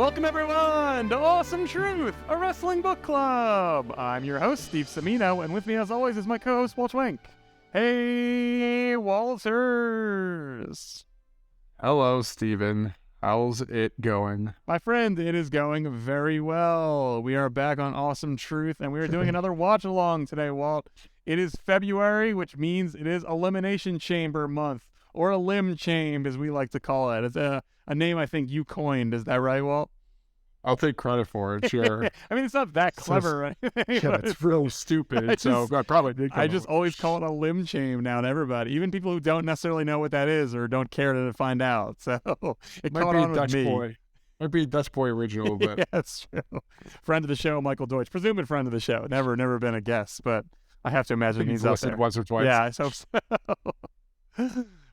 Welcome everyone to Awesome Truth, a wrestling book club. I'm your host, Steve Semino, and with me as always is my co-host, Walt Schwenk. Hey, Walters. Hello, Steven. How's it going? My friend, it is going very well. We are back on Awesome Truth, and we are doing another watch-along today, Walt. It is February, which means it is Elimination Chamber month, or ElimChambs, as we like to call it. It's a name I think you coined. Is that right, Walt? I'll take credit for it, sure. I mean, it's not that clever, right? Yeah, it's real stupid, I probably did I just always call it a ElimChamb now to everybody, even people who don't necessarily know what that is or don't care to find out. So it might caught be on a Dutch with me. boy. Might be a Dutch boy original, but Yeah, that's true. Friend of the show, Michael Deutsch. Presumed friend of the show. Never been a guest, but I have to imagine he's up there. Once or twice. Yeah, I hope so.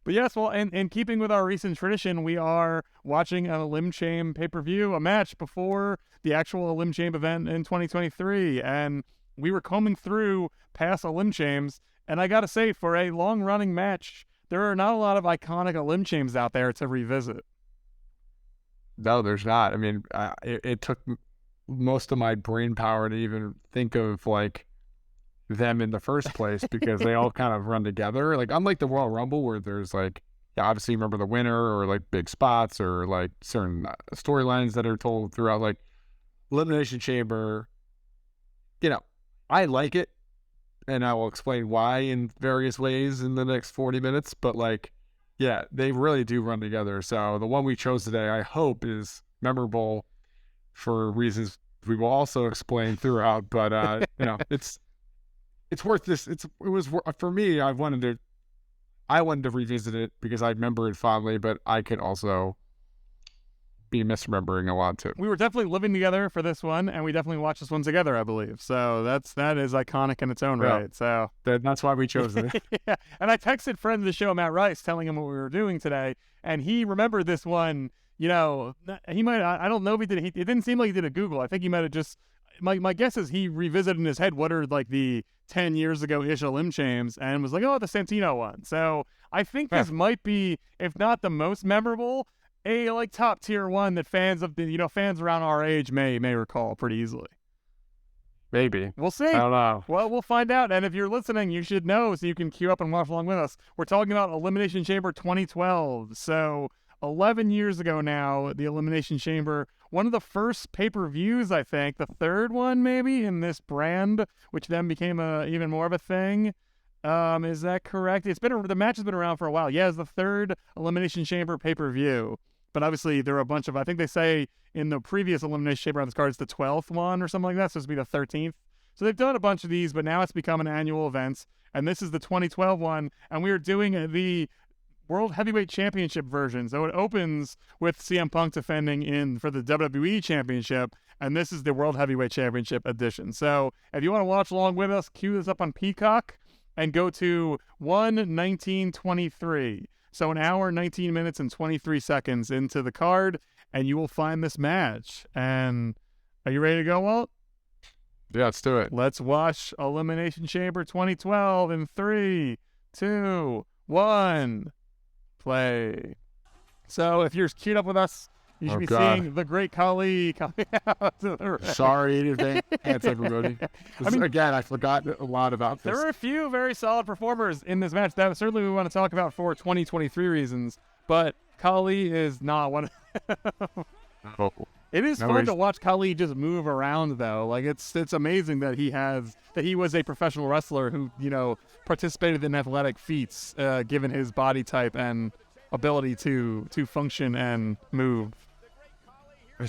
But yes, well, in keeping with our recent tradition, we are watching an ElimChamb pay-per-view, a match before the actual ElimChamb event in 2023. And we were combing through past ElimChambs, and I gotta say, for a long-running match, there are not a lot of iconic ElimChambs out there to revisit. No, there's not. I mean, it took most of my brain power to even think of, like, them in the first place because they all kind of run together. Like, unlike the Royal Rumble where there's like, yeah, obviously you remember the winner or like big spots or like certain storylines that are told throughout, like Elimination Chamber, you know, I like it and I will explain why in various ways in the next 40 minutes, but like, yeah, they really do run together. So the one we chose today, I hope is memorable for reasons we will also explain throughout, but you know, it's worth this. It was for me. I wanted to revisit it because I remember it fondly, but I could also be misremembering a lot too. We were definitely living together for this one, and we definitely watched this one together, I believe. So that is iconic in its own right. So that's why we chose it. Yeah. And I texted friend of the show, Matt Rice, telling him what we were doing today, and he remembered this one. You know, he might. I don't know if he did. It didn't seem like he did a Google. I think he might have just. My guess is he revisited in his head what are like the 10 years ago-ish ElimChambs and was like, oh, the Santino one. So I think this might be, if not the most memorable, a like top tier one that fans around our age may recall pretty easily. Maybe. We'll see. I don't know. Well, we'll find out. And if you're listening, you should know so you can queue up and watch along with us. We're talking about Elimination Chamber 2012. So 11 years ago now, the Elimination Chamber, one of the first pay-per-views, I think, the third one maybe in this brand, which then became even more of a thing. Is that correct? The match has been around for a while. Yeah, it's the third Elimination Chamber pay-per-view. But obviously there are a bunch of, I think they say in the previous Elimination Chamber on this card, it's the 12th one or something like that. So it's be the 13th. So they've done a bunch of these, but now it's become an annual event. And this is the 2012 one. And we are doing the World Heavyweight Championship version. So it opens with CM Punk defending for the WWE Championship, and this is the World Heavyweight Championship edition. So if you want to watch along with us, cue this up on Peacock and go to 1:19:23. So an hour, 19 minutes, and 23 seconds into the card, and you will find this match. And are you ready to go, Walt? Yeah, let's do it. Let's watch Elimination Chamber 2012 in 3, 2, 1. Play. So if you're queued up with us, you should be seeing the great Khali coming out to the right. Sorry in advance, everybody. Again, I forgot a lot about this. There were a few very solid performers in this match that certainly we want to talk about for 2023 reasons, but Khali is not one of Oh. It is fun to watch Khali just move around, though. Like it's amazing that he was a professional wrestler who, you know, participated in athletic feats, given his body type and ability to function and move. I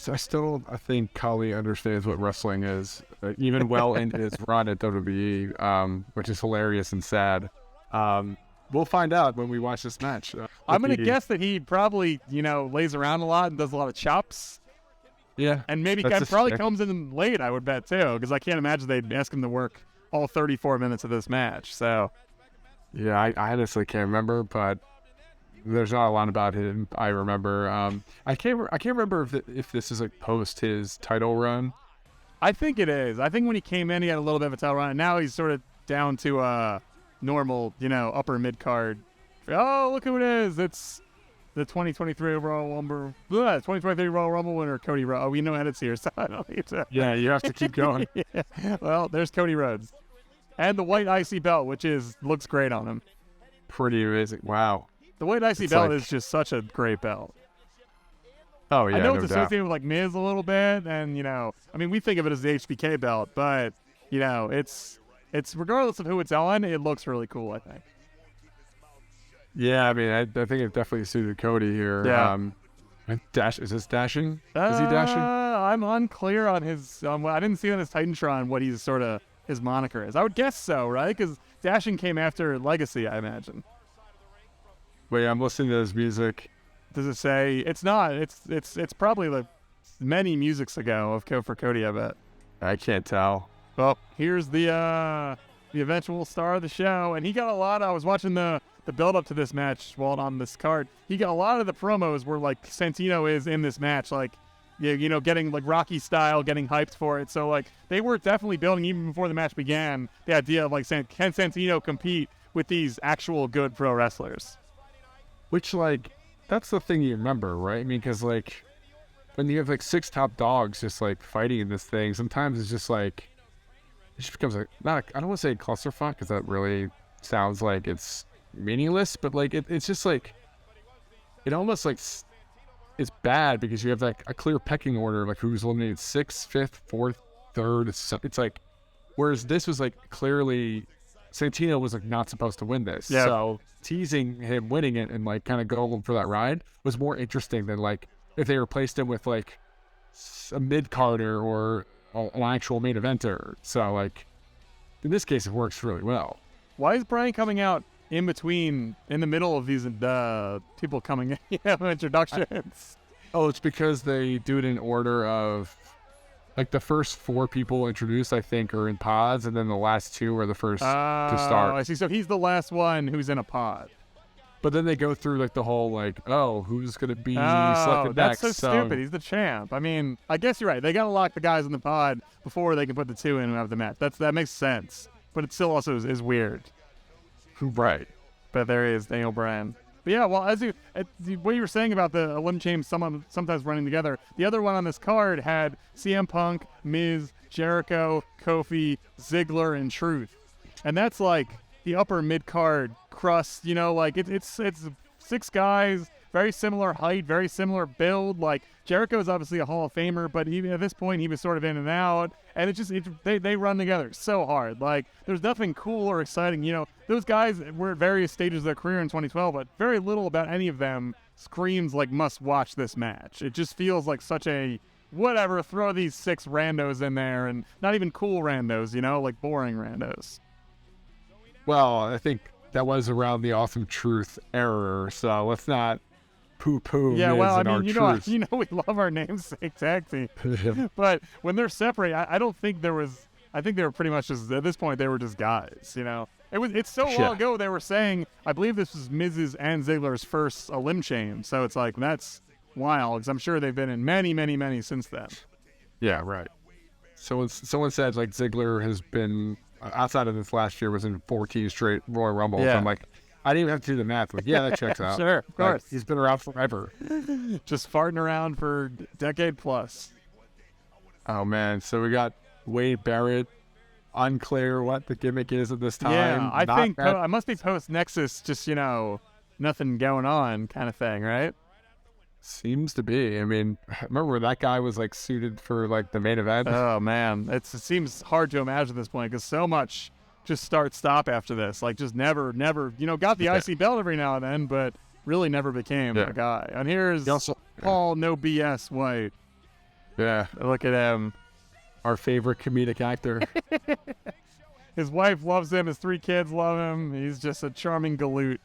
think Khali understands what wrestling is, even well into his run at WWE, which is hilarious and sad. We'll find out when we watch this match. I'm going to guess that he probably, you know, lays around a lot and does a lot of chops. Yeah. And maybe probably comes in late, I would bet, too, because I can't imagine they'd ask him to work all 34 minutes of this match. So, yeah, I honestly can't remember, but there's not a lot about him I remember. I can't remember if this is like post his title run. I think it is. I think when he came in, he had a little bit of a title run, and now he's sort of down to normal, you know, upper mid card. Oh, look who it is! It's the 2023 overall Rumble, 2023 Royal Rumble winner, Cody Rhodes. Oh, we know edits here, so I don't need to. Yeah, you have to keep going. Yeah. Well, there's Cody Rhodes. And the white IC belt, which looks great on him. Pretty amazing. Wow. The white IC belt is just such a great belt. Oh, yeah, I know no it's doubt. associated with like Miz a little bit, and we think of it as the HBK belt, but it's regardless of who it's on, it looks really cool, I think. Yeah, I mean, I think it definitely suited Cody here. Yeah. Is this dashing? Is he dashing? I'm unclear on his. I didn't see on his Titantron what he's sort of his moniker is. I would guess so, right? Because dashing came after Legacy, I imagine. Wait, I'm listening to his music. Does it say? It's not. It's probably like many musics ago for Cody, I bet. I can't tell. Well, here's the eventual star of the show, and he got a lot. I was watching the build up to this match while on this card. He got a lot of the promos where like Santino is in this match, like getting like Rocky style, getting hyped for it. So like they were definitely building even before the match began the idea of like can Santino compete with these actual good pro wrestlers? Which like that's the thing you remember, right? I mean, because like when you have like 6 top dogs just like fighting in this thing, sometimes it's just like it just becomes I don't want to say clusterfuck because that really sounds like it's meaningless, but like it's just like it almost like it's bad because you have like a clear pecking order, like who's eliminated 6th, 5th, 4th, 3rd. It's like whereas this was like clearly Santino was like not supposed to win this. Yeah. So teasing him winning it and like kind of going for that ride was more interesting than like if they replaced him with like a mid-carder or an actual main eventer. So like in this case it works really well. Why is Bryan coming out in the middle of these people coming in, introductions? It's because they do it in order of like the first 4 people introduced, I think, are in pods, and then the last 2 are the first to start. I see. So he's the last one who's in a pod. But then they go through like the whole like, who's gonna be selected that's next? so stupid. He's the champ. I mean, I guess you're right. They gotta lock the guys in the pod before they can put the 2 in and have the match. That makes sense. But it still also is weird. Right. But there is Daniel Bryan. But yeah, well, what you were saying about the ElimChambs sometimes running together, the other one on this card had CM Punk, Miz, Jericho, Kofi, Ziggler, and Truth. And that's like the upper mid-card crust, like it's 6 guys, very similar height, very similar build. Like Jericho's obviously a Hall of Famer, but even at this point he was sort of in and out. And they run together so hard. Like there's nothing cool or exciting. Those guys were at various stages of their career in 2012, but very little about any of them screams like must watch this match. It just feels like such a whatever, throw these 6 randos in there, and not even cool randos, like boring randos. Well, I think that was around the Awesome Truth era, so let's not poo-poo. Yeah, Miz well, I and mean, we love our namesake tag team, but when they're separate, I don't think there was. I think they were pretty much just at this point they were just guys. It's so long ago they were saying. I believe this was Miz's and Ziggler's first ElimChambs, so it's like that's wild because I'm sure they've been in many, many, many since then. Yeah, right. So someone said like Ziggler has been outside of this last year was in 14 straight Royal Rumbles. Yeah. I'm like, I didn't even have to do the math. Like, yeah, that checks out. Sure, of course. Like, he's been around forever. Just farting around for a decade plus. Oh man, so we got Wade Barrett. Unclear what the gimmick is at this time. Yeah, I think I must be post Nexus, just nothing going on kind of thing, right? Seems to be. I mean, remember when that guy was like suited for like the main event? Oh man, it seems hard to imagine at this point because so much just stop after this. Like just never, got the IC belt every now and then, but really never became a guy. And here's Paul No BS White. Yeah, look at him, our favorite comedic actor. His wife loves him. His 3 kids love him. He's just a charming galoot.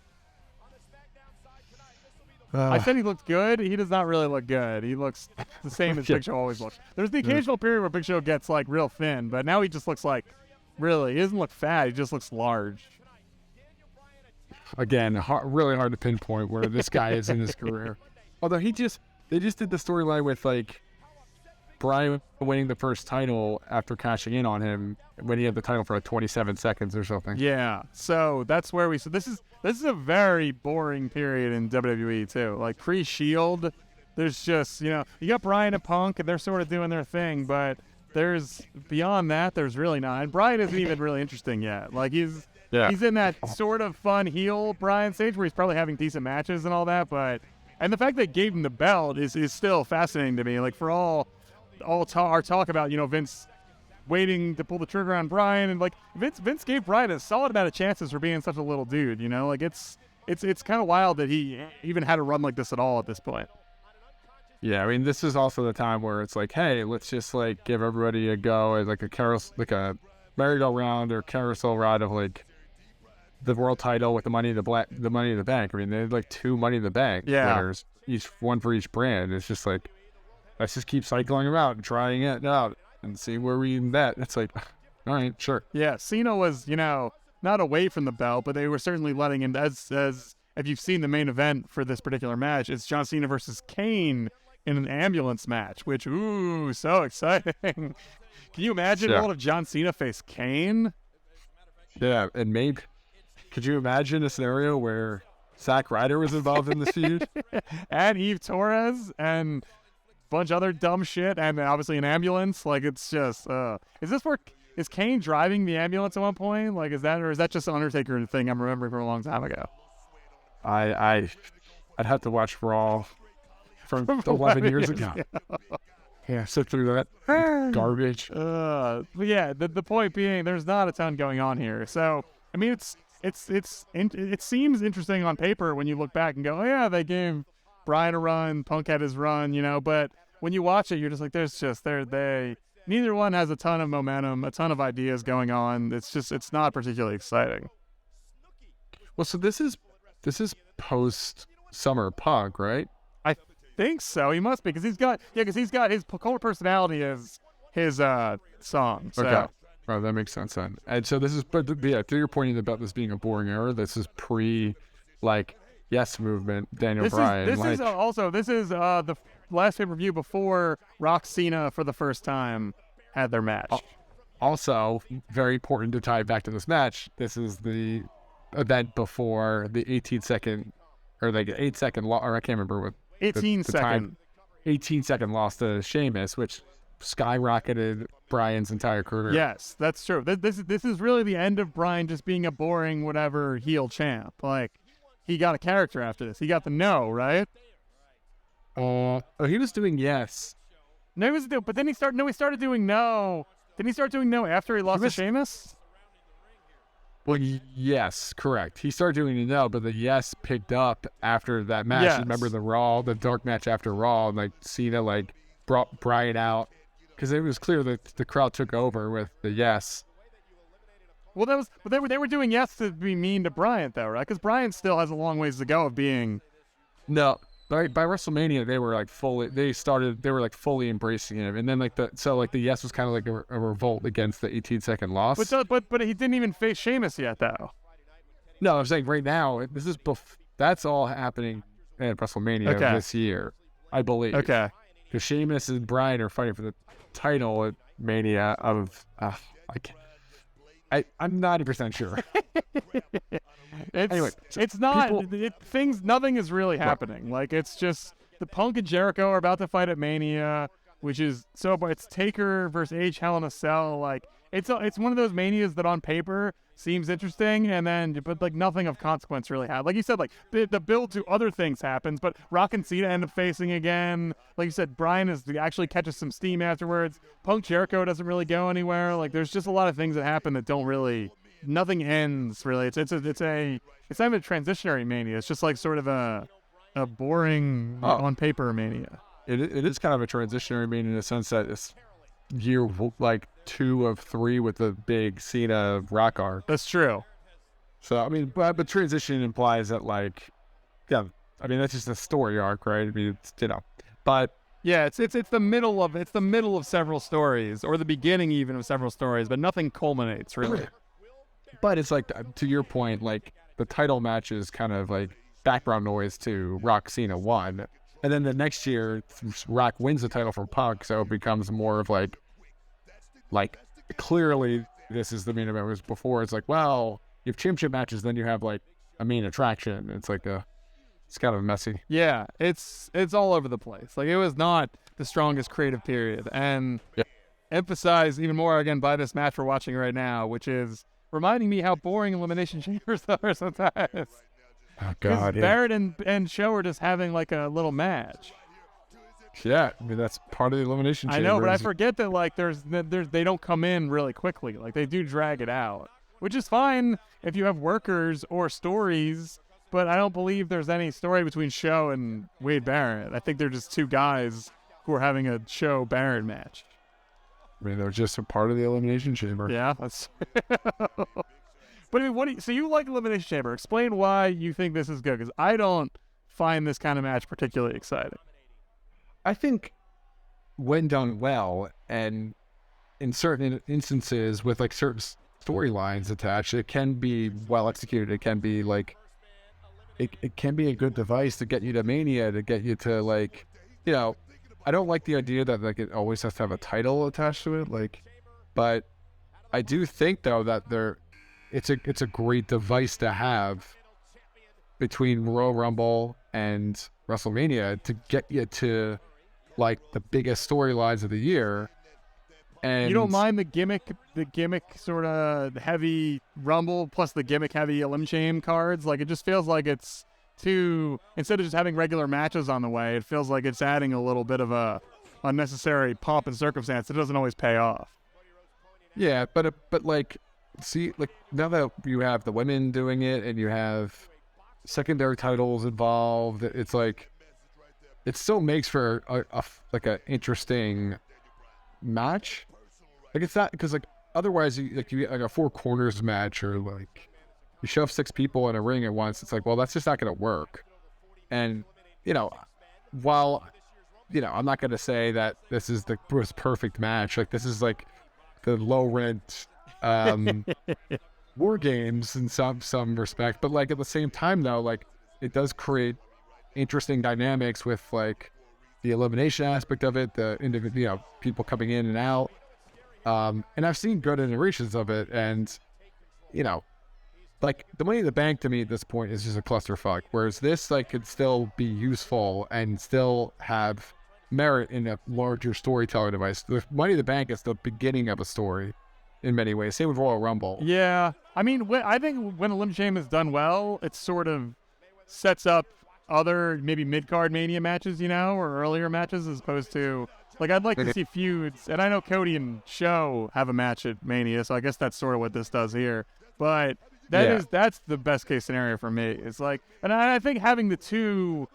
I said he looked good. He does not really look good. He looks the same as Big Show always looks. There's the occasional period where Big Show gets like real thin, but now he just looks like he doesn't look fat. He just looks large. Again, really hard to pinpoint where this guy is in his career. Although they just did the storyline with like Bryan winning the first title after cashing in on him when he had the title for like 27 seconds or something. Yeah, so that's where so this is a very boring period in WWE too. Like pre-Shield, there's just, you got Bryan and Punk and they're sort of doing their thing, but there's beyond that, there's really not. And Bryan isn't even really interesting yet. Like he's in that sort of fun heel Bryan stage where he's probably having decent matches and all that, and the fact they gave him the belt is still fascinating to me. Like for all our talk about, Vince waiting to pull the trigger on Bryan, and like Vince gave Bryan a solid amount of chances for being such a little dude, like it's kind of wild that he even had a run like this at all at this point. Yeah, I mean, this is also the time where it's like, hey, let's just like give everybody a go at like a merry-go-round or carousel ride of like the world title with the money in the bank. I mean, they had like 2 Money in the Bank winners, one for each brand. It's just like, let's just keep cycling around and trying it out and see where we met. It's like, all right, sure. Yeah, Cena was, not away from the belt, but they were certainly letting him, as if you've seen the main event for this particular match, it's John Cena versus Kane in an ambulance match, which, ooh, so exciting. Can you imagine all of John Cena face Kane? Yeah, and maybe, could you imagine a scenario where Zack Ryder was involved in this feud? And Eve Torres and a bunch of other dumb shit, and obviously an ambulance. Like, it's just, is Kane driving the ambulance at one point? Like, is that just an Undertaker thing I'm remembering from a long time ago? I'd have to watch Raw from 11 years ago. Yeah, sit through that garbage. But yeah, the point being, there's not a ton going on here. So, I mean, it seems interesting on paper when you look back and go, oh yeah, they gave Bryan a run, Punk had his run, but when you watch it, you're just like, neither one has a ton of momentum, a ton of ideas going on. It's not particularly exciting. Well, so this is post Summer Punk, right? I think so. He must be, because he's got his Cobra personality as his song. So. Okay. Oh, that makes sense then. And so this is, but yeah, to your point about this being a boring era, this is pre, like, Yes Movement, Daniel Bryan. This is the last pay-per-view before Rock Cena for the first time had their match. Also, very important to tie back to this match, this is the event before the 18-second, or like 8-second loss, or I can't remember what. 18-second loss to Sheamus, which skyrocketed Bryan's entire career. Yes, that's true. This is really the end of Bryan just being a boring whatever heel champ. Like, he got a character after this. He got the no, right? He was doing yes. No, but then he started doing no. Didn't he start doing no after he lost to Sheamus? Well, yes, correct. He started doing no, but the yes picked up after that match. Yes. Remember the dark match after Raw, and like Cena like brought Bryan out because it was clear that the crowd took over with the yes. Well, they were doing yes to be mean to Bryan though, right? Because Bryan still has a long ways to go of being. No, by WrestleMania they were like fully embracing him, and then the yes was kind of like a revolt against the 18-second loss. But he didn't even face Sheamus yet though. No, I'm saying right now this is that's all happening at WrestleMania this year, I believe. Okay. Because Sheamus and Bryan are fighting for the title at Mania of I'm 90% sure. Anyway, it's not nothing is really happening. Like, it's just the Punk and Jericho are about to fight at Mania, which is it's Taker versus Hell in a Cell. Like, it's one of those Manias that on paper seems interesting, but like nothing of consequence really happened. Like you said, like the build to other things happens, but Rock and Cena end up facing again. Like you said, Bryan actually catches some steam afterwards. Punk Jericho doesn't really go anywhere. Like, there's just a lot of things that happen that don't really. Nothing ends really. It's not even a transitionary Mania. It's just like sort of a boring on paper Mania. It is kind of a transitionary Mania in the sense that it's year like 2 of 3 with the big Cena Rock arc. That's true. So I mean, but transition implies that like, yeah, I mean that's just a story arc, right? I mean, it's, but yeah, it's the middle of several stories, or the beginning even of several stories, but nothing culminates really. But it's like, to your point, like the title match is kind of like background noise to Rock Cena 1. And then the next year, Rock wins the title from Punk, so it becomes more of like clearly this is the main event. Whereas before, it's like, well, you have championship matches, then you have like a main attraction. It's like it's kind of messy. Yeah, it's all over the place. Like, it was not the strongest creative period, and emphasized even more again by this match we're watching right now, which is reminding me how boring Elimination Chambers are sometimes. Oh God, Barrett and Show are just having like a little match. Yeah, I mean that's part of the Elimination Chamber. I know, but I forget that like there's they don't come in really quickly. Like, they do drag it out, which is fine if you have workers or stories. But I don't believe there's any story between Show and Wade Barrett. I think they're just two guys who are having a Show Barrett match. I mean, they're just a part of the Elimination Chamber. Yeah, that's. But I mean, so you like Elimination Chamber? Explain why you think this is good, because I don't find this kind of match particularly exciting. I think when done well, and in certain instances with like certain storylines attached, it can be well executed. It can be like, it can be a good device to get you to Mania, to get you to like, you know, I don't like the idea that like it always has to have a title attached to it. Like, but I do think though that it's a great device to have between Royal Rumble and WrestleMania to get you to like the biggest storylines of the year. And you don't mind the gimmick sort of heavy Rumble plus the gimmick heavy ElimChambs cards? Like, it just feels like it's too, instead of just having regular matches on the way, it feels like it's adding a little bit of a unnecessary pomp and circumstance that doesn't always pay off. Yeah, but like, see, like now that you have the women doing it and you have secondary titles involved, it's like it still makes for a interesting match. Like, it's not, because like otherwise you get like a four corners match, or like you shove six people in a ring at once. It's like, well, that's just not going to work. And you know, while you know, I'm not going to say that this is the most perfect match. Like, this is like the low rent war games in some respect, but like at the same time though, like it does create interesting dynamics with like the elimination aspect of it, the individual, you know, people coming in and out. And I've seen good iterations of it, and you know, like the Money in the Bank to me at this point is just a clusterfuck. Whereas this like could still be useful and still have merit in a larger storytelling device. The Money in the Bank is the beginning of a story in many ways. Same with Royal Rumble. Yeah, I mean, I think when ElimChambs is done well, it sort of sets up other maybe mid-card Mania matches, you know, or earlier matches, as opposed to, like, I'd like to see feuds, and I know Cody and Show have a match at Mania, so I guess that's sort of what this does here, but that's the best case scenario for me. It's like, and I think having the two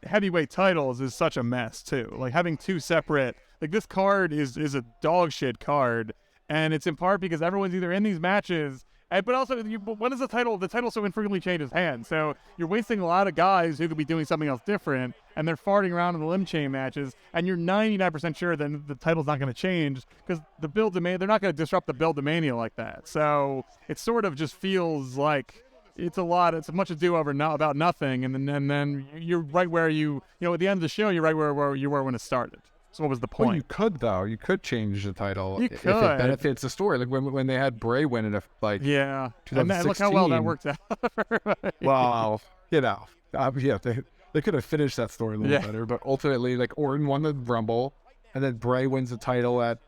heavyweight titles is such a mess too. Like, having two separate, like, this card is a dog shit card, and it's in part because everyone's either in these matches, but also, when is the title so infrequently changes hands? So you're wasting a lot of guys who could be doing something else different, and they're farting around in the ElimChambs matches, and you're 99% sure that the title's not going to change, because the build to Mania, they're not going to disrupt the build to Mania like that. So it sort of just feels like it's much ado about nothing, and then you're right where at the end of the show, you're right where you were when it started. So what was the point? Well, you could though. You could change the title if it could. benefits the story. Like when they had Bray win it, like yeah, 2016. and look how well that worked out. Well, you know, yeah, they could have finished that story a little better, but ultimately, like Orton won the Rumble, and then Bray wins the title at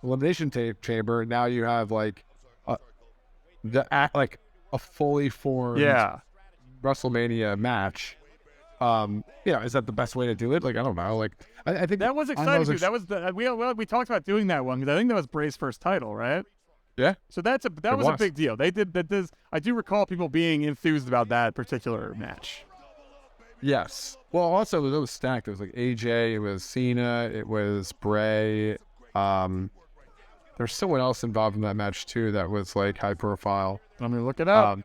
Elimination Chamber. And now you have like a fully formed WrestleMania match. Is that the best way to do it? Like, I don't know. Like, I think that was exciting too. That was we talked about doing that one, because I think that was Bray's first title, right? Yeah. So that was a big deal. They did that. I do recall people being enthused about that particular match. Yes. Well, also it was stacked. It was like AJ. It was Cena. It was Bray. There's someone else involved in that match too that was like high profile. Let me look it up.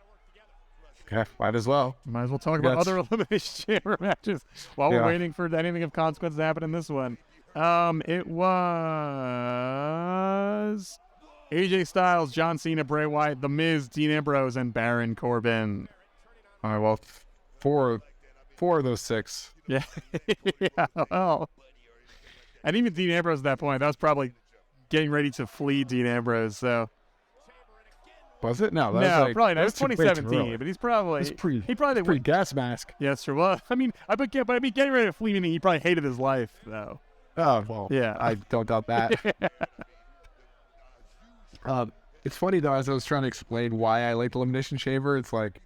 Okay, might as well. Might as well talk about other Elimination Chamber matches while we're waiting for anything of consequence to happen in this one. It was AJ Styles, John Cena, Bray Wyatt, The Miz, Dean Ambrose, and Baron Corbin. All right, well, for 4 of those 6. Yeah. Yeah. Well, and even Dean Ambrose at that point, that was probably getting ready to flee Dean Ambrose. So Was it? No, that no, was like, probably not. It was way too early. 2017, but he's probably It's he probably pre gas mask. Yeah, that's true. Well, I mean, getting ready to flee, meaning he probably hated his life, though. Oh well, Yeah. I don't doubt that. It's funny though, as I was trying to explain why I like the Elimination Chamber, it's like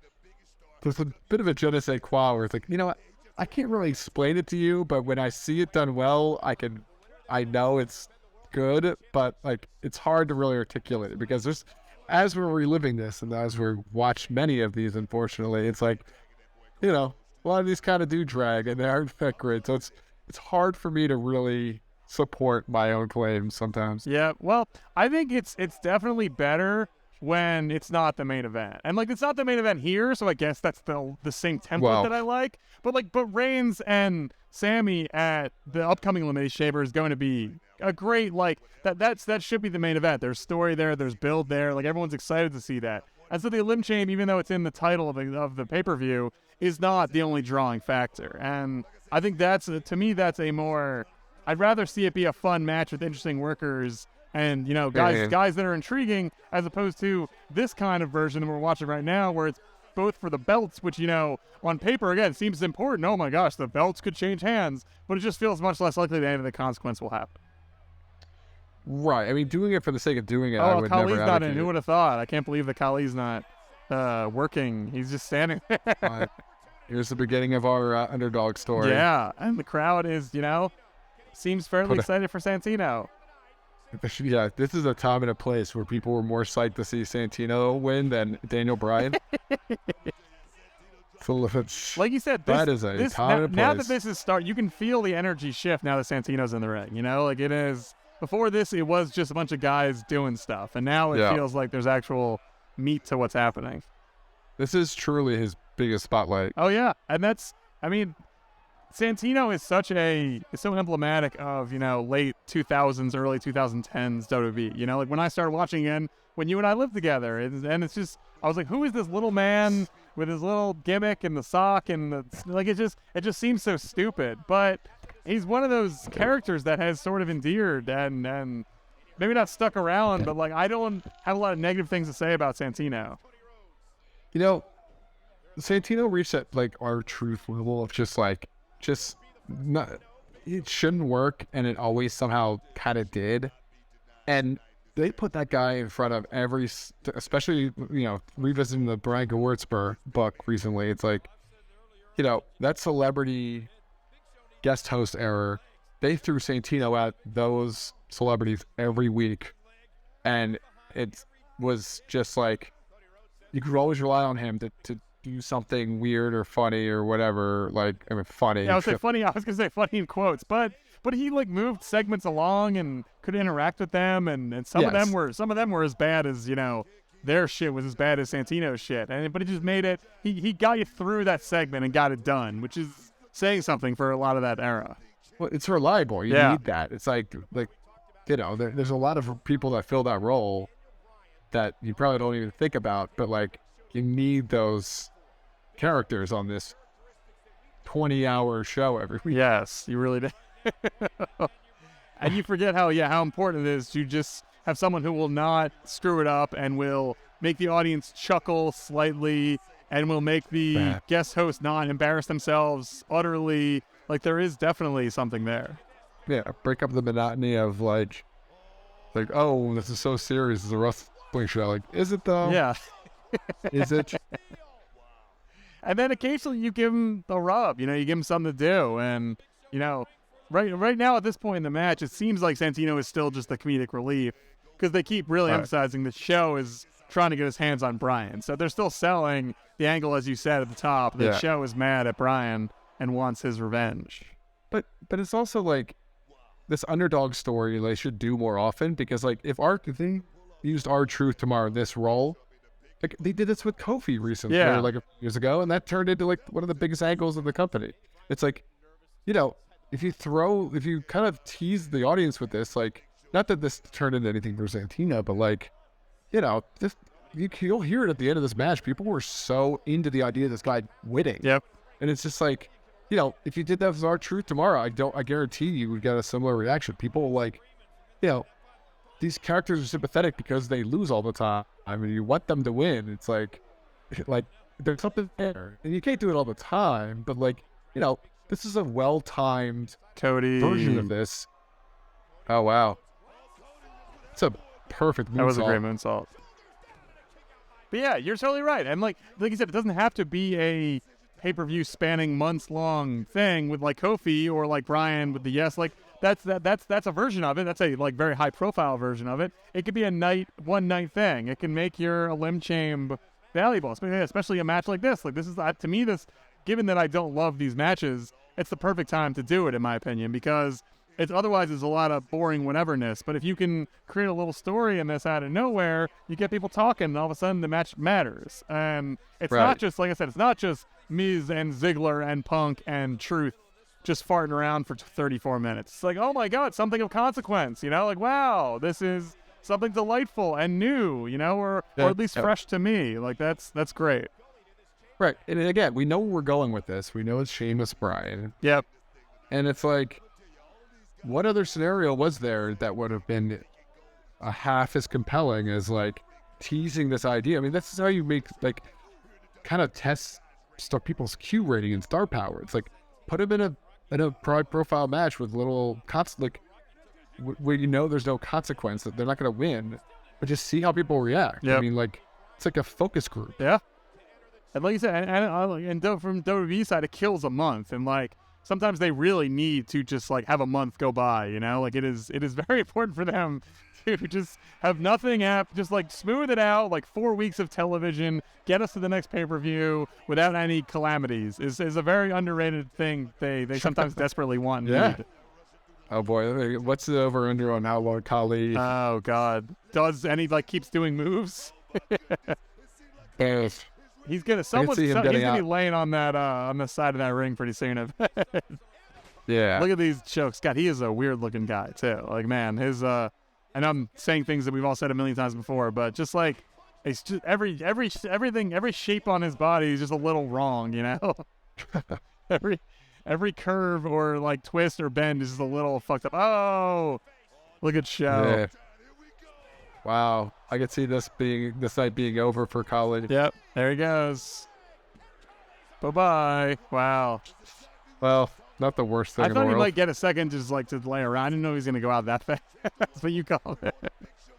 there's a bit of a je ne sais quoi where it's like, you know what, I can't really explain it to you, but when I see it done well, I know it's good, but like it's hard to really articulate it because there's, as we're reliving this and as we watch many of these, unfortunately, it's like, you know, a lot of these kind of do drag and they aren't that great, so it's hard for me to really support my own claims sometimes. Yeah, well, I think it's definitely better when it's not the main event, and like it's not the main event here, so I guess that's the same template that I like. But Reigns and Sammy at the upcoming Elimination Chamber is going to be a great that should be the main event. There's story there, there's build there, like everyone's excited to see that. And so the ElimChambs, even though it's in the title of the pay-per-view, is not the only drawing factor. And I think to me that's a more, I'd rather see it be a fun match with interesting workers and, you know, guys that are intriguing, as opposed to this kind of version that we're watching right now where it's both for the belts, which, you know, on paper, again, seems important. Oh my gosh, the belts could change hands, but it just feels much less likely that any of the consequence will happen. Right. I mean, doing it for the sake of doing it, I Oh, would Khali's never not in. advocate Who it. would have thought? I can't believe that Khali's not working. He's just standing there. Here's the beginning of our underdog story. Yeah, and the crowd is, you know, seems fairly excited for Santino. Yeah, this is a time and a place where people were more psyched to see Santino win than Daniel Bryan. So Like you said, that is a time and a place. Now that this is you can feel the energy shift now that Santino's in the ring. You know, like it is. Before this, it was just a bunch of guys doing stuff, and now it feels like there's actual meat to what's happening. This is truly his biggest spotlight. Oh yeah, and Santino is so emblematic of, you know, late 2000s, early 2010s WWE. You know, like when I started watching again, when you and I lived together, and it's just, I was like, who is this little man with his little gimmick and the sock and it just seems so stupid, but he's one of those characters that has sort of endeared and maybe not stuck around, but like I don't have a lot of negative things to say about Santino. You know, Santino reached that like our truth level of just not, it shouldn't work, and it always somehow kind of did. And they put that guy in front of every, especially, you know, revisiting the Brian Gewirtz book recently. It's like, you know, that celebrity guest host error, they threw Santino at those celebrities every week, and it was just like you could always rely on him to do something weird or funny or whatever. Like, I mean, funny. Yeah, I was gonna say funny in quotes, but he like moved segments along and could interact with them, and some of them were as bad as, you know, their shit was as bad as Santino's shit, but it just made it. He got you through that segment and got it done, which is saying something for a lot of that era. Well, it's reliable. You need that. It's like you know, there's a lot of people that fill that role that you probably don't even think about, but like you need those characters on this 20-hour show every week. Yes, you really do. And you forget how important it is to just have someone who will not screw it up and will make the audience chuckle slightly and will make the guest host not embarrass themselves utterly. Like, there is definitely something there. Yeah, break up the monotony of like, oh, this is so serious. It's a wrestling show. Like, is it though? Yeah. Is it? And then occasionally you give him the rub. You know, you give him something to do. And, you know, right now at this point in the match, it seems like Santino is still just the comedic relief because they keep really emphasizing the show is trying to get his hands on Bryan. So they're still selling the angle, as you said at the top. The show is mad at Bryan and wants his revenge. But it's also like this underdog story they should do more often, because like if they used R-Truth tomorrow in this role, like they did this with Kofi recently, like a few years ago, and that turned into like one of the biggest angles of the company. It's like, you know, if you kind of tease the audience with this, like, not that this turned into anything for Santino, but like, you know, this you'll hear it at the end of this match. People were so into the idea of this guy winning. Yep. And it's just like, you know, if you did that with R-Truth tomorrow, I guarantee you would get a similar reaction. People like, you know, these characters are sympathetic because they lose all the time. I mean, you want them to win. It's like there's something there, and you can't do it all the time. But like, you know, this is a well-timed Cody version of this. Oh wow, it's a perfect moonsault. That was a great moonsault. But yeah, you're totally right. And like you said, it doesn't have to be a pay-per-view spanning months-long thing with like Kofi or like Bryan with the Yes. Like that's a version of it. That's a like very high-profile version of it. It could be a one night thing. It can make your ElimChamb valuable, especially a match like this. Like this is to me this. Given that I don't love these matches, it's the perfect time to do it, in my opinion, because it's otherwise there's a lot of boring whateverness. But if you can create a little story in this out of nowhere, you get people talking, and all of a sudden the match matters. And it's not just, like I said, it's not just Miz and Ziggler and Punk and Truth just farting around for 34 minutes. It's like, oh my God, something of consequence, you know? Like, wow, this is something delightful and new, you know, or at least fresh to me. Like, that's great. Right. And again, we know where we're going with this. We know it's Sheamus Bryan. Yep. And it's like, what other scenario was there that would have been a half as compelling as like teasing this idea? I mean, this is how you make like kind of test people's Q rating and star power. It's like put them in a profile match with little like where you know there's no consequence, that they're not going to win, but just see how people react. Yep. I mean, like it's like a focus group. Yeah. And like you said, and from WWE side, it kills a month. And like sometimes they really need to just like have a month go by, you know? Like it is very important for them to just have nothing just like smooth it out, like 4 weeks of television, get us to the next pay-per-view without any calamities is a very underrated thing they sometimes desperately want and need. Oh boy, what's the over-under on how long Khali? Oh God, keeps doing moves? He's someone's gonna be laying on that on the side of that ring pretty soon. Yeah. Look at these chokes. God, he is a weird looking guy too. Like man, his and I'm saying things that we've all said a million times before, but just like it's just every shape on his body is just a little wrong, you know? every curve or like twist or bend is just a little fucked up. Oh, look at Show. Yeah. Wow, I could see this night being over for Khali. Yep, there he goes. Bye-bye. Wow. Well, not the worst thing in the world. I thought he might get a second just like to lay around. I didn't know he was going to go out that fast. That's what you call it.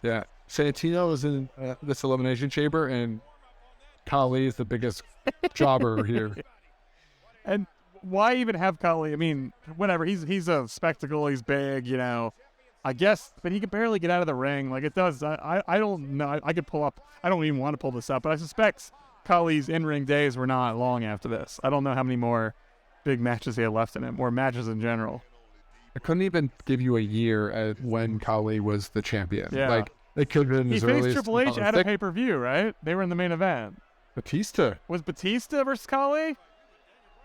Yeah. Santino is in this Elimination Chamber, and Khali is the biggest jobber here. And why even have Khali? I mean, whatever. He's a spectacle. He's big, you know. I guess, but he could barely get out of the ring. Like it does. I don't know. I could pull up. I don't even want to pull this up, but I suspect Khali's in-ring days were not long after this. I don't know how many more big matches he had left in him, or matches in general. I couldn't even give you a year at when Khali was the champion. Yeah. Like it could have been as early as... He faced Triple H at a pay-per-view, right? They were in the main event. Batista. Was Batista versus Khali?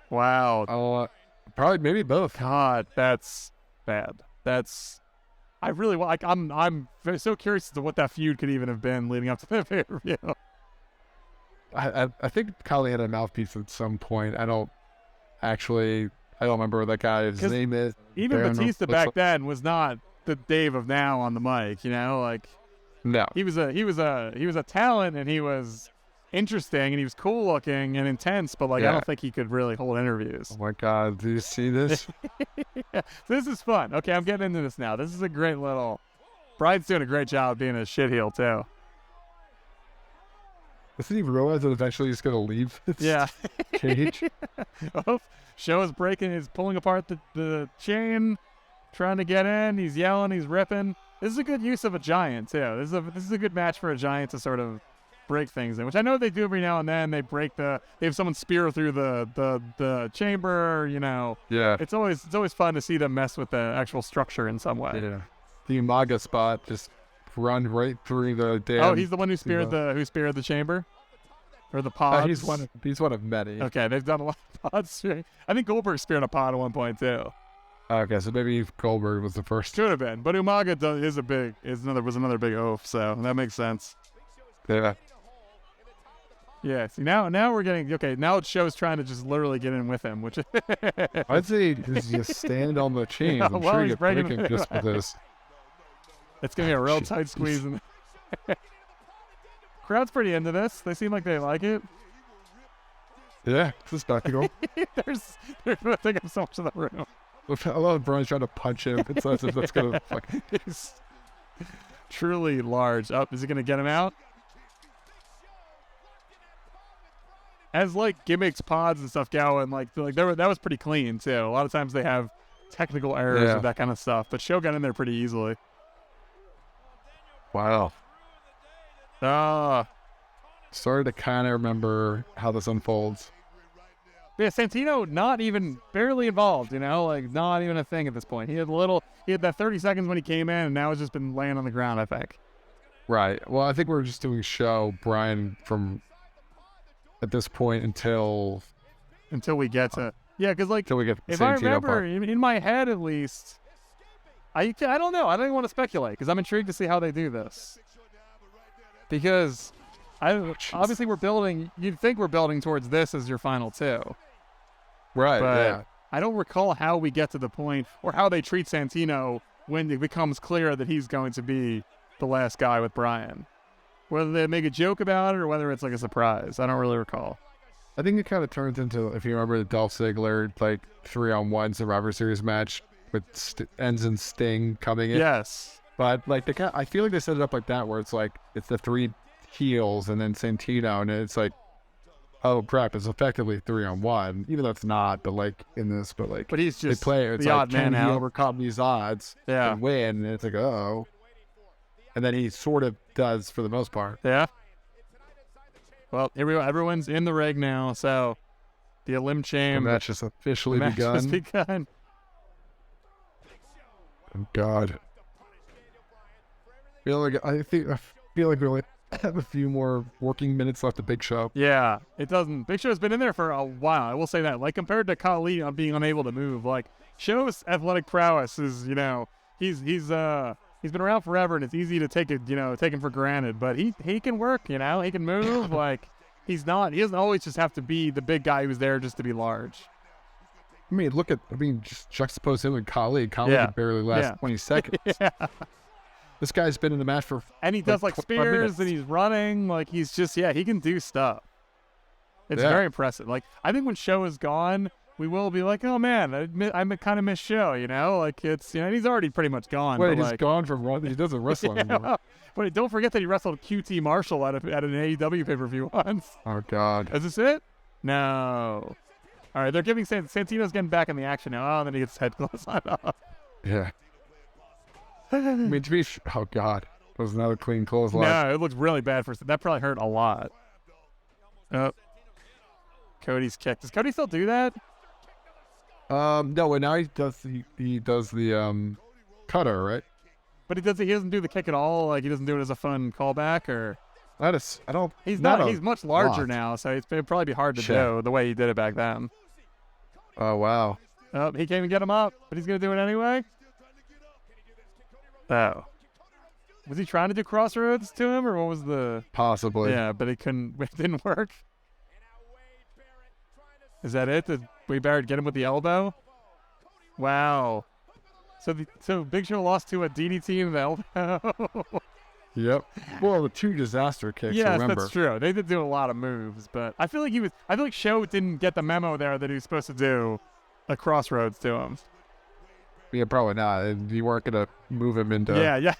Wow. Probably maybe both. God, that's bad. I really like. I'm so curious as to what that feud could even have been leading up to the pay-per-view. I think Khali had a mouthpiece at some point. I don't remember what that guy's name is. Even Batista back then was not the Dave of now on the mic. You know, like no, he was a talent, and he was interesting, and he was cool looking and intense. But like, I don't think he could really hold interviews. Oh my God, do you see this? Yeah, this is fun. Okay, I'm getting into this now. This is a great little. Bryan's doing a great job of being a shitheel too. Doesn't he realize that eventually he's going to leave his cage? Oh, Show is pulling apart the chain, trying to get in. He's yelling, he's ripping. This is a good use of a giant too. This is a good match for a giant to sort of break things in, which I know they do every now and then. They have someone spear through the chamber, you know. Yeah. It's always fun to see them mess with the actual structure in some way. Yeah. The Umaga spot just run right through the damn. Oh, he's the one who speared the chamber, or the pod. He's one of many. Okay, they've done a lot of pods. I think Goldberg speared a pod at one point too. Okay, so maybe Goldberg was the first. Could have been, but Umaga was another big oaf, so that makes sense. Yeah. Yeah, see, now we're getting, okay, now Show's trying to just literally get in with him, which is... I'd say just stand on the chains. Yeah, I'm well, sure he's you breaking break him just for this. It's going to be a real tight squeeze. Crowd's pretty into this. They seem like they like it. Yeah, it's a spectacle. they're going to take up so much of the room. I love Bryan's trying to punch him. It's as if that's going to fucking... He's truly large. Oh, is he going to get him out? As like gimmicks, pods, and stuff going, like that was pretty clean too. A lot of times they have technical errors with that kind of stuff, but Show got in there pretty easily. Wow. Ah, Started to kind of remember how this unfolds. yeah. Santino not even barely involved, like not even a thing at this point. He had that 30 seconds when he came in, and now it's just been laying on the ground, I think. Right. Well, I think we're just doing Show Bryan from at this point until we get to because like until we get if Santino I remember part. in my head at least, I don't know. I don't even want to speculate because I'm intrigued to see how they do this. Because obviously we're building. You'd think we're building towards this as your final two, Right. but Yeah. I don't recall how we get to the point or how they treat Santino when it becomes clear that he's going to be the last guy with Bryan. Whether they make a joke about it or whether it's like a surprise, I don't really recall. I think it kind of turns into, if you remember the Dolph Ziggler like 3-on-1 Survivor Series match with ends in Sting coming in. Yes. But like I feel like they set it up like that, where it's like it's the three heels and then Santino, and it's like, oh crap, it's effectively 3-on-1, even though it's not. But like in this, but he's just they play it. It's the like, odd man can he out. overcome these odds and win? And it's like, oh, and then he sort of does for the most part. Yeah. Well, here we go. Everyone's in the rig now, so the ElimChambs. The match has officially Has begun. begun. Oh God. I feel like we only have a few more working minutes left of Big Show. Yeah, it doesn't. Big Show's been in there for a while. I will say that. Like compared to Khali on being unable to move, like Show's athletic prowess is, he's been around forever, and it's easy to take him for granted. But he can work, he can move. Like he doesn't always just have to be the big guy who's there just to be large. I mean, just juxtapose him with Khali. Khali could barely last 20 seconds. Yeah. This guy's been in the match for and he does like 25 spears minutes. and he's running. Like he's just he can do stuff. It's very impressive. Like I think when Show is gone, we will be like, oh man, I kind of miss Show. Like it's he's already pretty much gone. Wait, but he's gone from running. He doesn't wrestle anymore. But don't forget that he wrestled QT Marshall at an AEW pay-per-view once. Oh God. Is this it? No. All right, they're giving Santino's getting back in the action now. Oh, and then he gets his head close on off. Yeah. I mean, oh God, that was another clean clothesline. No, it looks really bad that probably hurt a lot. Oh, Cody's kick. Does Cody still do that? No, and now he does the cutter, right? But he doesn't do the kick at all. Like he doesn't do it as a fun callback, or He's He's much larger now, so it'd probably be hard to do the way he did it back then. Oh wow. Oh, he can't even get him up, but he's gonna do it anyway. Oh. Was he trying to do crossroads to him, or what was the... Possibly. Yeah, but it didn't work. Is that it? Did Wade Barrett get him with the elbow? Wow. So Big Show lost to a DDT in the elbow? Yep. Well, the two disaster kicks, yes, remember. That's true. They did do a lot of moves, but I feel like Show didn't get the memo there that he was supposed to do a crossroads to him. Yeah, probably not. You weren't going to move him into... Yeah.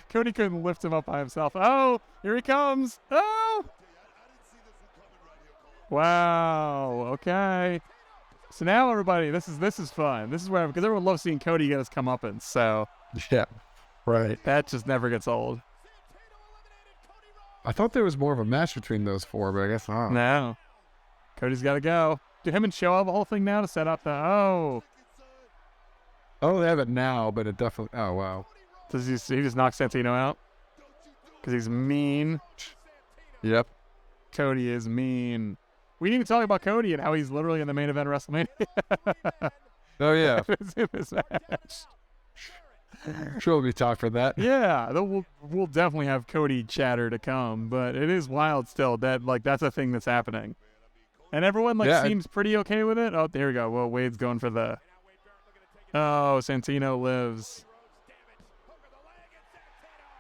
Cody couldn't lift him up by himself. Oh, here he comes. Oh! Wow. Okay. So now, everybody, this is fun. This is where, because everyone loves seeing Cody get his comeuppance, so... Yeah, right. That just never gets old. I thought there was more of a match between those four, but I guess not. No. Cody's got to go. Do him and Show have the whole thing now to set up the... Oh... Oh, they have it now, but it definitely... Oh, wow. Does he just knock Santino out? Because he's mean. Yep. Cody is mean. We didn't even talk about Cody and how he's literally in the main event of WrestleMania. Oh, yeah. in this match. Sure, we'll be talking for that. Yeah, we'll definitely have Cody chatter to come, but it is wild still that like that's a thing that's happening, and everyone like seems pretty okay with it. Oh, there we go. Well, Wade's going for the. Oh, Santino lives.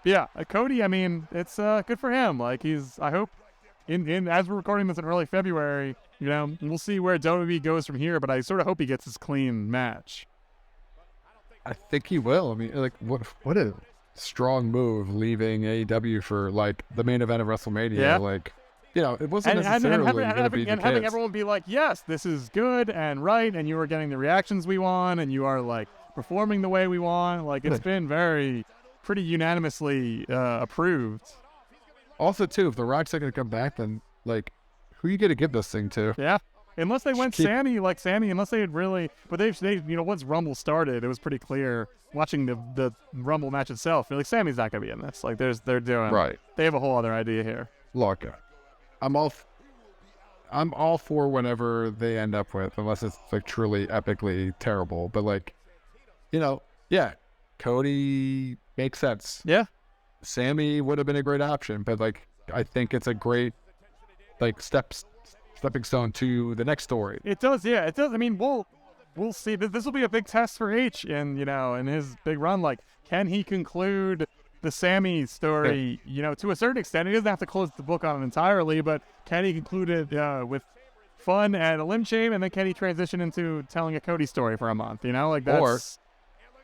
Yeah, Cody. I mean, it's good for him. Like I hope, in as we're recording this in early February, you know, we'll see where WWE goes from here. But I sort of hope he gets his clean match. I think he will. I mean, like, what a strong move leaving AEW for like the main event of WrestleMania. Yeah. Like, you know, it wasn't necessarily going to be the having kids. everyone be like, yes, this is good and right, and you are getting the reactions we want, and you are like performing the way we want. Like, it's been pretty unanimously approved. Also, too, if The Rock's not going to come back, then like, who are you going to give this thing to? Yeah. Unless they went Sammy, unless they had really, but they, you know, once Rumble started, it was pretty clear watching the Rumble match itself. You're like, Sammy's not gonna be in this. Like, they're doing right. They have a whole other idea here. Look, I'm all for whatever they end up with, unless it's like truly epically terrible. But like, you know, yeah, Cody makes sense. Yeah, Sammy would have been a great option, but like, I think it's a great like stepping stone to the next story. It does, yeah, it does. I mean, we'll see. This will be a big test for H in, you know, in his big run. Like, can he conclude the Sammy story? You know, to a certain extent, he doesn't have to close the book on it entirely, but can he conclude it with fun at ElimChambs, and then can he transition into telling a Cody story for a month? You know, like that's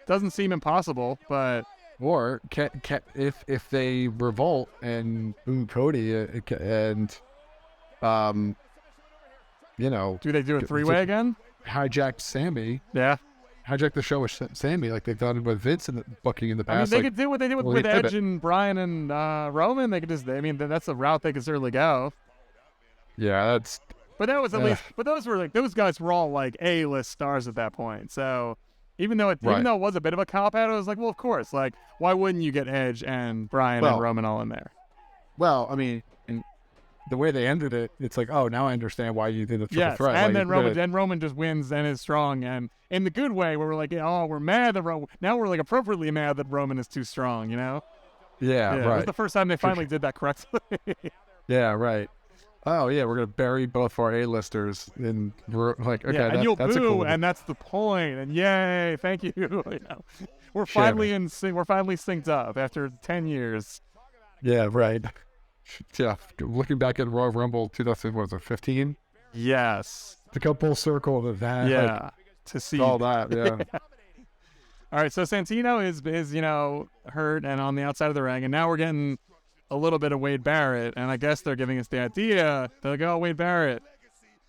doesn't seem impossible, but. Or can if they revolt and boo Cody and you know, do they do a three-way again? Hijack Sammy. Yeah. Hijack the show with Sammy like they've done with Vince and booking in the past. I mean, they could do what they did with Edge and Bryan and Roman. They could just, I mean, that's a route they could certainly go. Yeah, that's. But that was at least, but those were like, those guys were all like A-list stars at that point. So even though it was a bit of a cop-out, it was like, well, of course, like, why wouldn't you get Edge and Bryan and Roman all in there? Well, I mean, the way they ended it, it's like, oh, now I understand why you did the triple threat. And then Roman just wins and is strong, and in the good way, where we're like, oh, we're mad that now we're like appropriately mad that Roman is too strong, you know? Yeah, right. It was the first time they finally did that correctly. Yeah, right. Oh yeah, we're gonna bury both our A-listers in like okay, and you'll that's boo, cool. and that's the point. And yay, thank you. You know, we're finally synced up after 10 years. Yeah, right. Yeah, looking back at Royal Rumble 2015. Yes. To go full circle to that. Yeah. Like, to see all that. Yeah. All right, so Santino is you know hurt and on the outside of the ring, and now we're getting a little bit of Wade Barrett, and I guess they're giving us the idea. They're like, oh, Wade Barrett,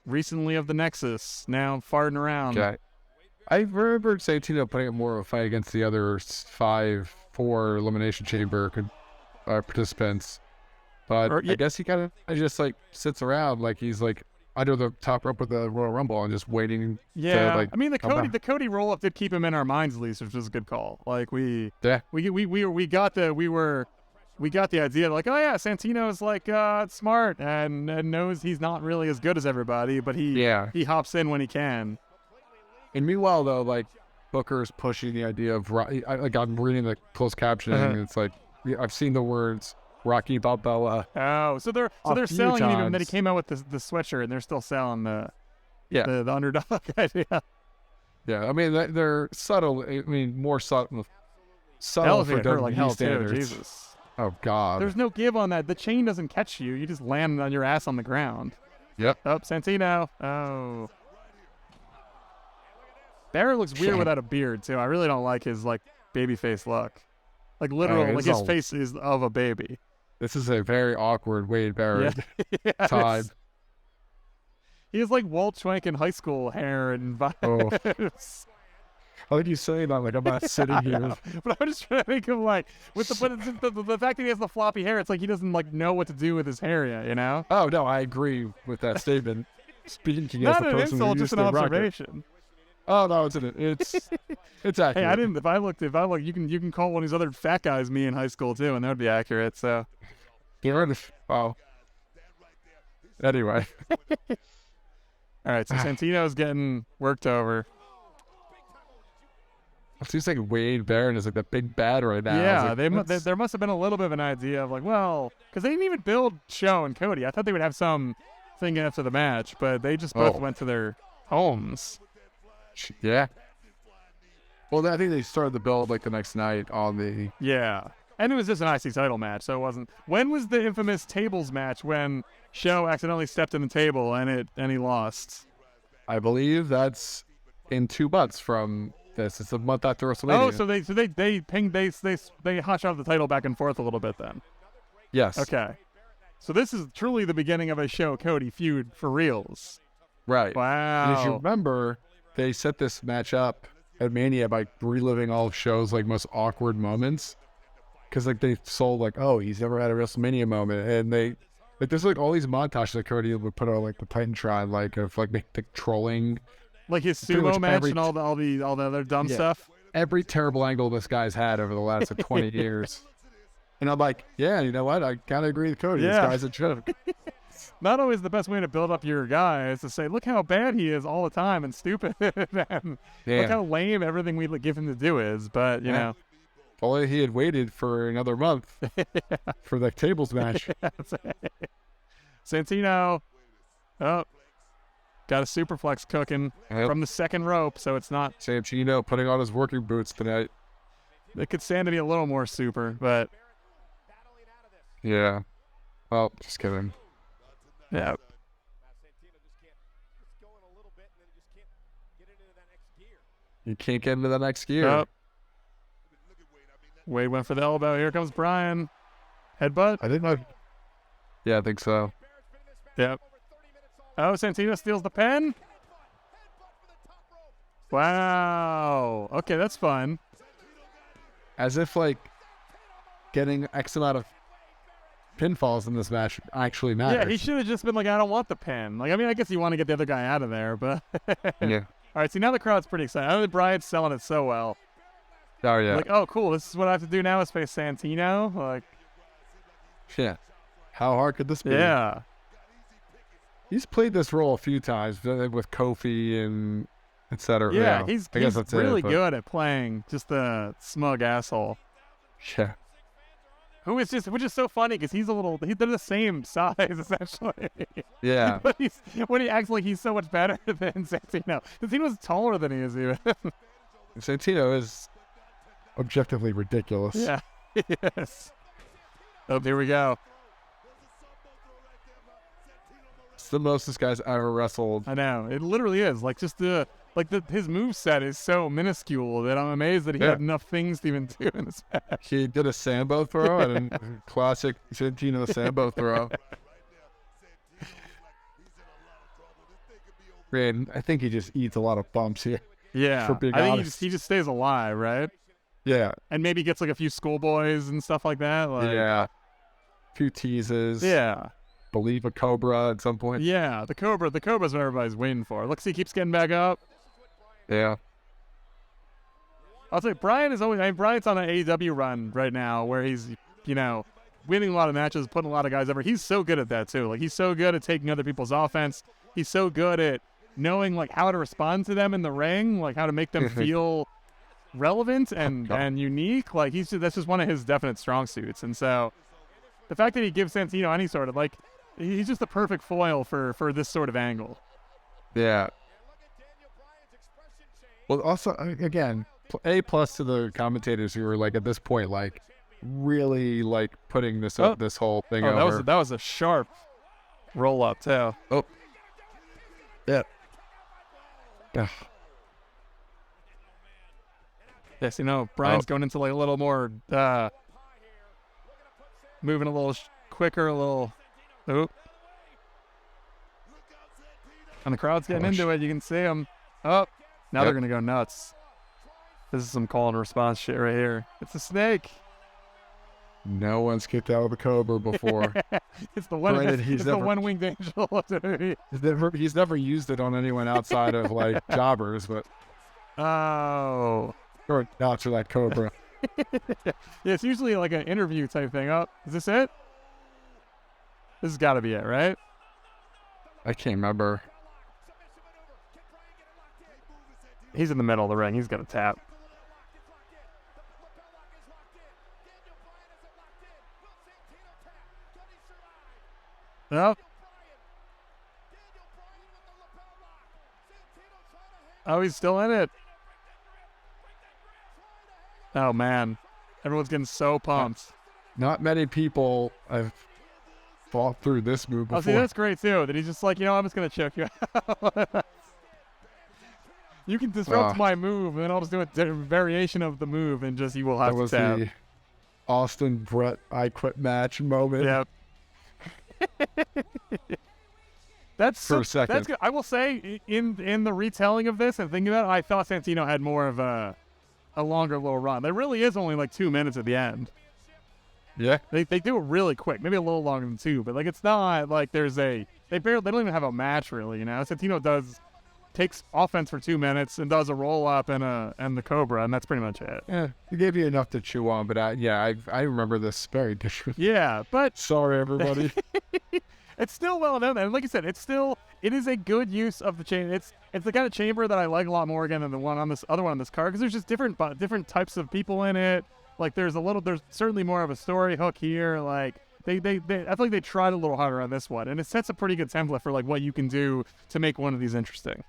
recently of the Nexus, now farting around. Okay. I remember Santino putting up more of a fight against the other 4 Elimination Chamber participants. But I guess he kind of just like sits around like he's like under the top rope with the Royal Rumble and just waiting. Yeah, to, like, I mean the Cody roll up did keep him in our minds at least, which was a good call. Like we got the idea like, oh yeah, Santino's like smart and knows he's not really as good as everybody, but he hops in when he can. And meanwhile though, like Booker's pushing the idea of I'm reading the closed captioning. And it's like I've seen the words Rocky Balboa. Oh, so they're selling him, and then he came out with the sweatshirt, and they're still selling the underdog idea. Yeah, I mean they're subtle. I mean more subtle for WWE like hell standards. Too, Jesus. Oh God. There's no give on that. The chain doesn't catch you. You just land on your ass on the ground. Yep. Oh, Santino. Oh. Barrett looks weird without a beard too. I really don't like his like baby face look. Like literal, like his face is of a baby. This is a very awkward Wade Barrett time. He has like Walt Schwank in high school hair and vibes. How would you say that? Like I'm not sitting here. But I'm just trying to think of like with the fact that he has the floppy hair, it's like he doesn't like know what to do with his hair yet, you know? Oh no, I agree with that statement. Speaking as not a an person insult, who just used an to rock observation. Oh no, it's accurate. Hey, I didn't. If I looked, you can call one of these other fat guys me in high school too, and that would be accurate. So. Oh. Anyway. All right, so Santino's getting worked over. It seems like Wade Barron is like the big bad right now. Yeah, Like, there must have been a little bit of an idea of like, well, because they didn't even build Show and Cody. I thought they would have some thing after the match, but they just both went to their homes. Yeah. Well, I think they started the build like the next night on the. Yeah. And it was just an IC title match, so it wasn't. When was the infamous tables match when Show accidentally stepped in the table and he lost? I believe that's in 2 months from this. It's a month after WrestleMania. Oh, so they pinged they hush off the title back and forth a little bit then. Yes. Okay. So this is truly the beginning of a Show Cody feud for reals. Right. Wow. And if you remember, they set this match up at Mania by reliving all of Show's like most awkward moments. Because like they sold like, oh, he's never had a WrestleMania moment, and they like there's like all these montages that Cody would put on like the Titantron, like of like the trolling, like his sumo match and all the other dumb stuff. Every terrible angle this guy's had over the last like 20 years, and I'm like, yeah, you know what? I kind of agree with Cody. Yeah. This guy's a joke. Not always the best way to build up your guy is to say, look how bad he is all the time and stupid, and look how lame everything we give him to do is. But you know. If only he had waited for another month for the tables match. Santino, got a superflex cooking from the second rope, so it's not. Santino putting on his working boots tonight. It could stand to be a little more super, but. Yeah. Well, just kidding. Yeah. You can't get into the next gear. Nope. Wade went for the elbow. Here comes Bryan. Headbutt? I didn't know. Yeah, I think so. Yep. Oh, Santino steals the pen? Wow. Okay, that's fun. As if, like, getting X amount of pinfalls in this match actually matters. Yeah, he should have just been like, I don't want the pin. Like, I mean, I guess you want to get the other guy out of there, but... Yeah. All right, see, now the crowd's pretty excited. I know that Bryan's selling it so well. Oh, yeah. Like, oh, cool, this is what I have to do now is face Santino? Like... Yeah. How hard could this be? Yeah. He's played this role a few times with Kofi and et cetera. Yeah, he's really but... good at playing just the smug asshole. Yeah. Which is so funny because they're the same size essentially. Yeah. But when he acts like he's so much better than Santino. Santino's taller than he is even. Santino is objectively ridiculous. Yeah. Yes. Oh, here we go. It's the most this guy's ever wrestled. I know. It literally is. Like just his moveset is so minuscule that I'm amazed that he had enough things to even do in this match. He did a Sambo throw and a classic Santino Sambo throw. Man, I think he just eats a lot of bumps here. Yeah. For being I think honest. he just stays alive, right? Yeah. And maybe gets like a few schoolboys and stuff like that. Like, yeah. A few teases. Yeah. Believe a Cobra at some point. Yeah, the Cobra's what everybody's waiting for. Look, see, he keeps getting back up. Yeah. I'll say Bryan's on an AEW run right now where he's, winning a lot of matches, putting a lot of guys over. He's so good at that too. Like he's so good at taking other people's offense. He's so good at knowing like how to respond to them in the ring, like how to make them feel relevant and unique. Like that's just one of his definite strong suits. And so the fact that he gives Santino any sort of like, he's just the perfect foil for this sort of angle. Yeah. Well, also, again, A+ to the commentators who were like at this point, like really like putting this whole thing over. That was a sharp roll up too. Oh. Yeah. Yeah. Yes, Bryan's going into like a little more, moving a little quicker, a little. Oop. And the crowd's getting into it. You can see them. Oh, now they're going to go nuts. This is some call and response shit right here. It's a snake. No one's kicked out of the Cobra before. It's the one. The one-winged angel. He's never used it on anyone outside of like jobbers, but. Oh. Or not for that Cobra. Yeah, it's usually like an interview type thing. Oh, is this it? This has got to be it, right? I can't remember. He's in the middle of the ring. He's got to tap. Oh, he's still in it. Oh, man. Everyone's getting so pumped. Not many people have fought through this move before. Oh, see, that's great, too. That he's just like, I'm just going to choke you out. You can disrupt my move, and then I'll just do a variation of the move, and just you will have to tap. That was the Austin Brett I Quit match moment. Yep. That's for a second. That's good. I will say, in the retelling of this and thinking about it, I thought Santino had more of a longer little run. There really is only like 2 minutes at the end. Yeah. They do it really quick, maybe a little longer than 2, but like it's not like they don't even have a match really. Santino takes offense for 2 minutes and does a roll up and the Cobra, and that's pretty much it. Yeah, he gave you enough to chew on, but I remember this very differently. Yeah, but sorry everybody. It's still well known, and like you said, it is a good use of the chamber. It's the kind of chamber that I like a lot more again than the one on this other one on this card, because there's just different types of people in it. Like there's certainly more of a story hook here. Like I feel like they tried a little harder on this one, and it sets a pretty good template for like what you can do to make one of these interesting.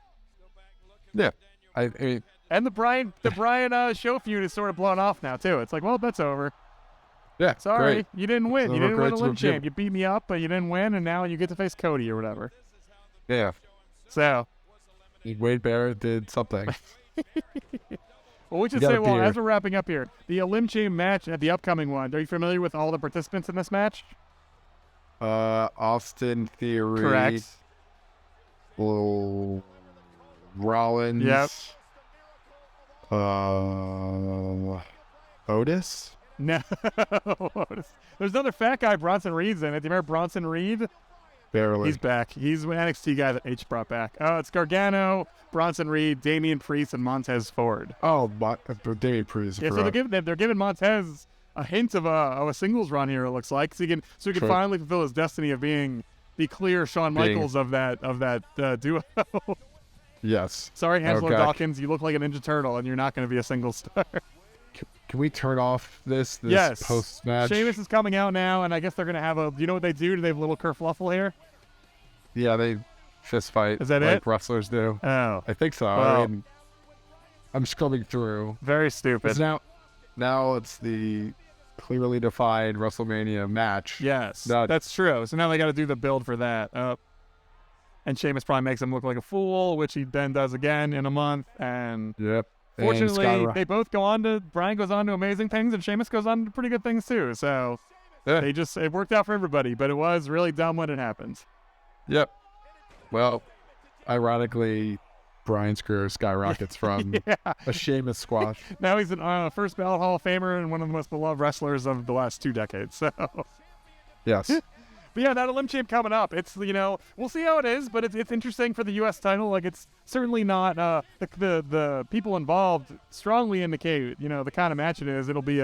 Yeah, and the Bryan show feud is sort of blown off now too. It's like, well, that's over. Yeah, sorry, great. You didn't win. You didn't win a ElimChamp. You You beat me up, but you didn't win, and now you get to face Cody or whatever. Yeah. So Wade Barrett did something. Well, we should say, as we're wrapping up here, the ElimChamp match at the upcoming one. Are you familiar with all the participants in this match? Austin Theory. Correct. Rollins. Yep. Otis? No. There's another fat guy, Bronson Reed's in it. Do you remember Bronson Reed? Barely. He's back. He's an NXT guy that H brought back. It's Gargano, Bronson Reed, Damian Priest, and Montez Ford. Oh, Damian Priest. Yeah, so they're giving Montez a hint of a singles run here. It looks like so he can finally fulfill his destiny of being the clear Shawn Michaels of that duo. Yes. Sorry, Angelo Dawkins, you look like a Ninja Turtle, and you're not going to be a single star. Can we turn off this yes. post-match? Sheamus is coming out now, and I guess they're going to have do you know what they do? Do they have a little kerfluffle here? Yeah, they fist fight. Is that like it? Wrestlers do. Oh. I think so. Well, I mean, I'm scrubbing through. Very stupid. Now it's the clearly defined WrestleMania match. Yes, that's true. So now they got to do the build for that. And Sheamus probably makes him look like a fool, which he then does again in a month. And yep. Fortunately, they both go on to Bryan goes on to amazing things, and Sheamus goes on to pretty good things too. So it worked out for everybody, but it was really dumb when it happened. Yep. Well, ironically, Bryan's career skyrockets from a Sheamus squash. Now he's a first ballot Hall of Famer and one of the most beloved wrestlers of the last 2 decades. So yes. But yeah, that ElimChamp coming up. It's we'll see how it is, but it's interesting for the U.S. title. Like it's certainly not the people involved strongly indicate the kind of match it is. It'll be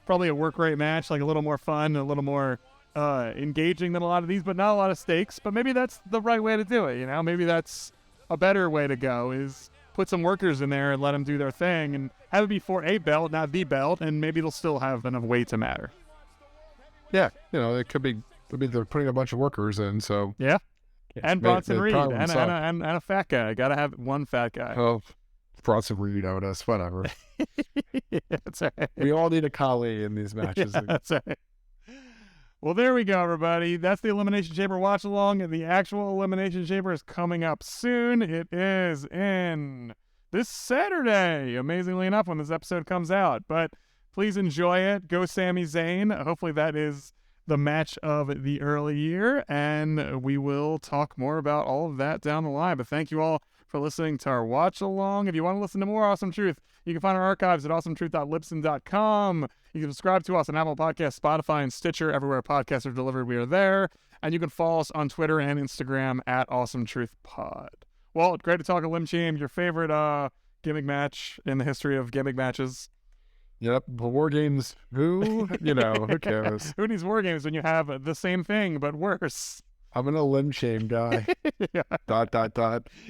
probably a work rate match, like a little more fun, a little more engaging than a lot of these, but not a lot of stakes. But maybe that's the right way to do it. Maybe that's a better way to go is put some workers in there and let them do their thing and have it be for a belt, not the belt, and maybe it'll still have enough weight to matter. Yeah, it could be. They're putting a bunch of workers in, so yeah. And Bronson Reed and a fat guy. Gotta have one fat guy. Oh, Bronson Reed, Otis, whatever. Yeah, that's right. We all need a Kali in these matches. Yeah, that's right. Well, there we go, everybody. That's the Elimination Chamber watch along, and the actual Elimination Chamber is coming up soon. It is in this Saturday, amazingly enough, when this episode comes out. But please enjoy it. Go Sami Zayn. Hopefully that is the match of the early year, and we will talk more about all of that down the line. But thank you all for listening to our watch along. If you want to listen to more Awesome Truth, you can find our archives at awesometruth.libsyn.com. You can subscribe to us on Apple Podcasts, Spotify, and Stitcher. Everywhere podcasts are delivered, we are there. And you can follow us on Twitter and Instagram at awesometruthpod. Well, great to talk ElimChamp, your favorite gimmick match in the history of gimmick matches. Yep, the War Games, who cares? Who needs War Games when you have the same thing, but worse? I'm an ElimChamp guy. Yeah. ...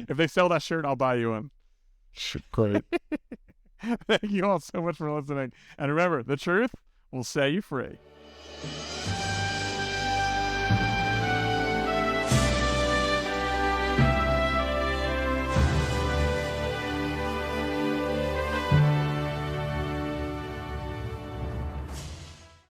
If they sell that shirt, I'll buy you one. Great. Thank you all so much for listening. And remember, the truth will set you free.